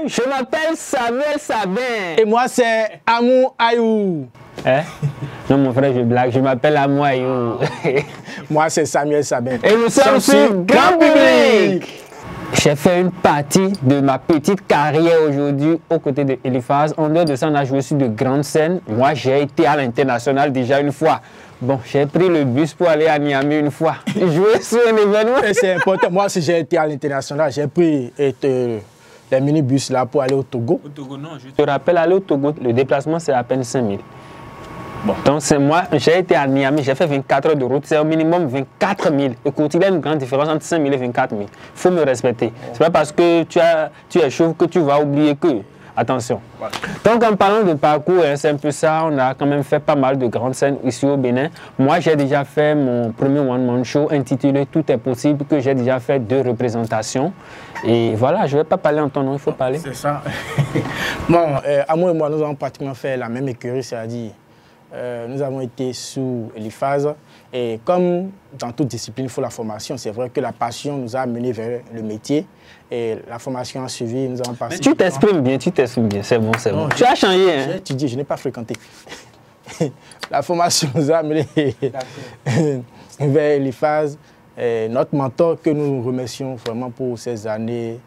je m'appelle Samuel Sabin. Et moi, c'est Amou Ayou. Hein? Non, mon frère, je blague. Je m'appelle Amou Ayou. Moi, c'est Samuel Sabin. Et nous sommes sur Grand Public. J'ai fait une partie de ma petite carrière aujourd'hui aux côtés de Eliphaz. En dehors de ça, on a joué sur de grandes scènes. Moi, j'ai été à l'international déjà une fois. Bon, j'ai pris le bus pour aller à Niamey une fois. Jouer sur un événement. C'est important. Moi, si j'ai été à l'international, j'ai pris les minibus là pour aller au Togo. Au Togo, non. Je te rappelle, aller au Togo, le déplacement, c'est à peine 5 000. Bon. Donc, c'est moi, j'ai été à Niamey, j'ai fait 24 heures de route, c'est au minimum 24 000. Écoute, il y a une grande différence entre 5 000 et 24 000. Il faut me respecter. C'est pas parce que tu es chauve que tu vas oublier que. Attention. Voilà. Donc, en parlant de parcours, c'est un peu ça, on a quand même fait pas mal de grandes scènes ici au Bénin. Moi, j'ai déjà fait mon premier one-man show intitulé Tout est possible, que j'ai déjà fait 2 représentations. Et voilà, je ne vais pas parler en ton nom, il faut parler. C'est ça. Bon, Amou et moi, nous avons pratiquement fait la même écurie, c'est-à-dire nous avons été sous Eliphaz. Et comme dans toute discipline, il faut la formation. C'est vrai que la passion nous a amenés vers le métier. Et la formation a suivi, nous avons passé... Mais tu t'exprimes bien, c'est bon, c'est bon. Tu as changé, hein? J'ai étudié, je n'ai pas fréquenté. La formation nous a amenés vers Eliphaz, notre mentor que nous remercions vraiment pour ces années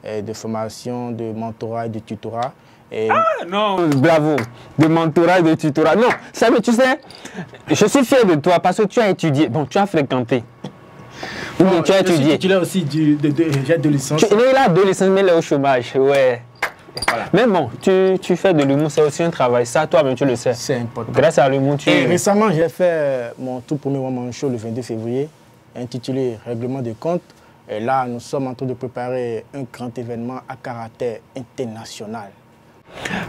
de formation, de mentorat et de tutorat. Ah non, bravo, de mentorat et de tutorat. Non, ça mais tu sais, je suis fier de toi parce que tu as étudié, bon, tu as fréquenté. Bon, tu as étudié. Tu as aussi j'ai 2 licences. Il a 2 licences, mais il est au chômage, ouais. Voilà. Mais bon, tu fais de l'humour, c'est aussi un travail. Ça, toi-même, tu le sais. C'est important. Grâce à l'humour, tu... Et récemment, j'ai fait mon tout premier one-man show le 22 février, intitulé Règlement des comptes. Et là, nous sommes en train de préparer un grand événement à caractère international.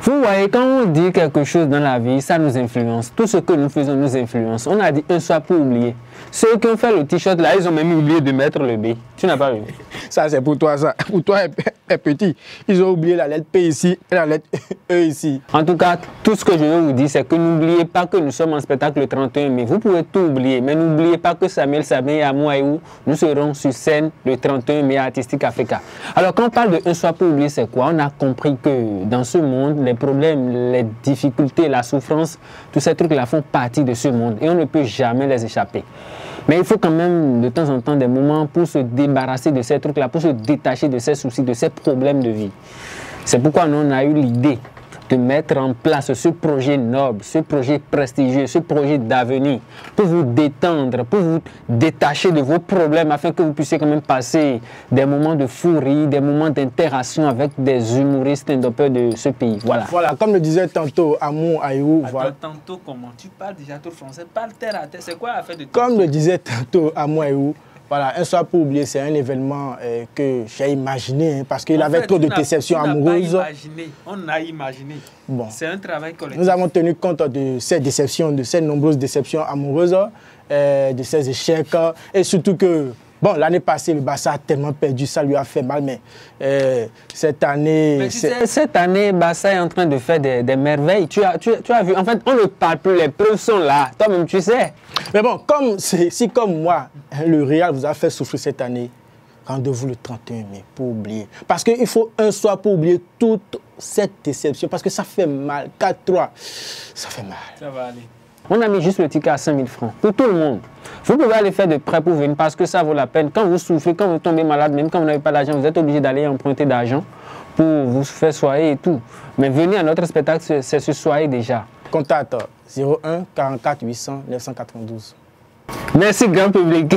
Vous voyez, quand on dit quelque chose dans la vie, ça nous influence. Tout ce que nous faisons nous influence. On a dit un soir pour oublier. Ceux qui ont fait le t-shirt là, ils ont même oublié de mettre le B. Tu n'as pas vu? Ça, c'est pour toi, ça. Pour toi, est petit. Ils ont oublié la lettre P ici et la lettre E ici. En tout cas, tout ce que je veux vous dire, c'est que n'oubliez pas que nous sommes en spectacle le 31 mai. Vous pouvez tout oublier, mais n'oubliez pas que Samuel Sabin et Amou Ayou, nous serons sur scène le 31 mai à Artistique Africa. Alors, quand on parle de un soir pour oublier, c'est quoi? On a compris que dans ce monde, les problèmes, les difficultés, la souffrance, tous ces trucs-là font partie de ce monde et on ne peut jamais les échapper. Mais il faut quand même de temps en temps des moments pour se débarrasser de ces trucs-là, pour se détacher de ces soucis, de ces problèmes de vie. C'est pourquoi nous, on a eu l'idée de mettre en place ce projet noble, ce projet prestigieux, ce projet d'avenir, pour vous détendre, pour vous détacher de vos problèmes, afin que vous puissiez quand même passer des moments de fou rire, des moments d'interaction avec des humoristes stand-uppers de ce pays. Voilà. Voilà, comme le disait tantôt Amou Ayou. Voilà. Tantôt comment? Tu parles déjà tout français, parle terre à terre, c'est quoi l'affaire de Comme le disait tantôt Amou Ayou, voilà, un soir pour oublier, c'est un événement que j'ai imaginé, hein, parce qu'il avait trop de déceptions amoureuses. On a imaginé. Bon. C'est un travail collectif. Nous avons tenu compte de ces déceptions, de ces nombreuses déceptions amoureuses, de ces échecs, et surtout que, bon, l'année passée, le Barça a tellement perdu, ça lui a fait mal, mais cette année... Mais tu sais, cette année, Barça est en train de faire des merveilles. Tu as vu, en fait, on ne parle plus, les preuves sont là. Toi-même, tu sais. Mais bon, si comme moi, le Real vous a fait souffrir cette année, rendez-vous le 31 mai pour oublier. Parce qu'il faut un soir pour oublier toute cette déception, parce que ça fait mal. 4-3, ça fait mal. Ça va aller. On a mis juste le ticket à 5 000 francs pour tout le monde. Vous pouvez aller faire de prêts pour venir parce que ça vaut la peine. Quand vous souffrez, quand vous tombez malade, même quand vous n'avez pas d'argent, vous êtes obligé d'aller emprunter d'argent pour vous faire soigner et tout. Mais venez à notre spectacle, c'est se soigner déjà. Contact 01 44 800 992. Merci, grand public.